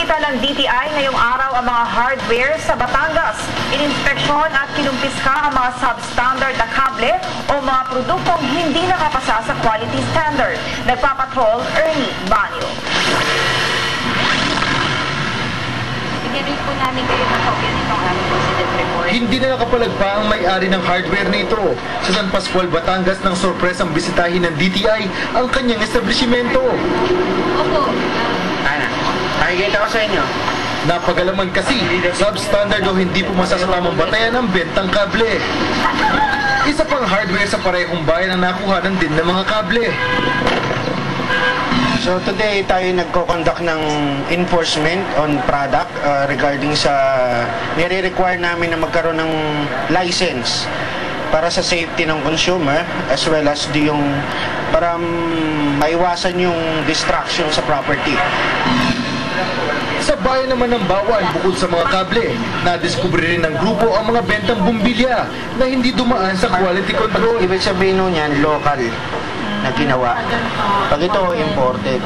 Bininisita ng DTI ngayong araw ang mga hardware sa Batangas. Ininspeksyon at kinumpiska ang mga substandard na kable o mga produktong hindi nakapasa sa quality standard. Nagpapatrol, Ernie Banyo. Bigyan po namin kayo ng kopya nitong aming incident report. Hindi na nakapalagpa ang may-ari ng hardware nito. Sa San Pascual, Batangas nang sorpresang bisitahin ng DTI ang kanyang establishmento. Opo. Ana, nakikita ko sa inyo. Napagalaman kasi, substandard o hindi pumasa sa tamang batayan ang bentang kable. Isa pang hardware sa parehong bayan ang nakuhanan din ng mga kable. So today tayo nagko-conduct ng enforcement on product regarding sa nire-require namin na magkaroon ng license para sa safety ng consumer as well as yung para maiwasan yung destruction sa property. Sa bayan naman ng Bawan, bukod sa mga kable, nadiskubre rin ng grupo ang mga bentang bumbilya na hindi dumaan sa quality control. Ibig sabihin nun yan, local na ginawa. Pag ito, imported.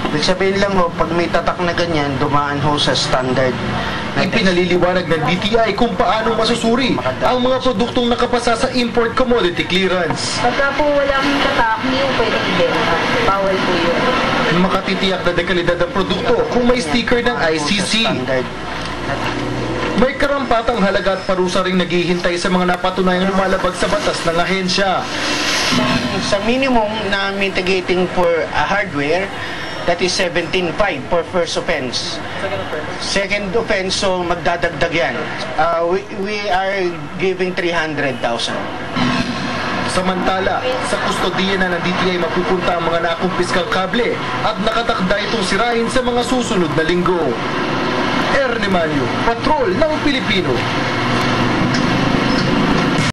Ibig sabihin lang ho, pag may tatak na ganyan, dumaan ho sa standard. Ipinaliliwanag ng DTI kung paano masusuri ang mga produktong nakapasa sa import commodity clearance. Pagka po walang tatak, hindi po pwede ibenta. Bawal po yun. Makatitiyak na dekalidad ang produkto kung may sticker ng ICC. May karampatang halaga at parusa ring naghihintay sa mga napatunayang lumalabag sa batas ng ahensya. Sa minimum na mitigating for a hardware, that is 17.5 for first offense. Second offense, so magdadagdag yan. We are giving 300,000. Samantala, sa kustodiya na ng DTI mapupunta ang mga nakumpiskang kable at nakatakda itong sirahin sa mga susunod na linggo. Ernie Manyo, Patrol ng Pilipino.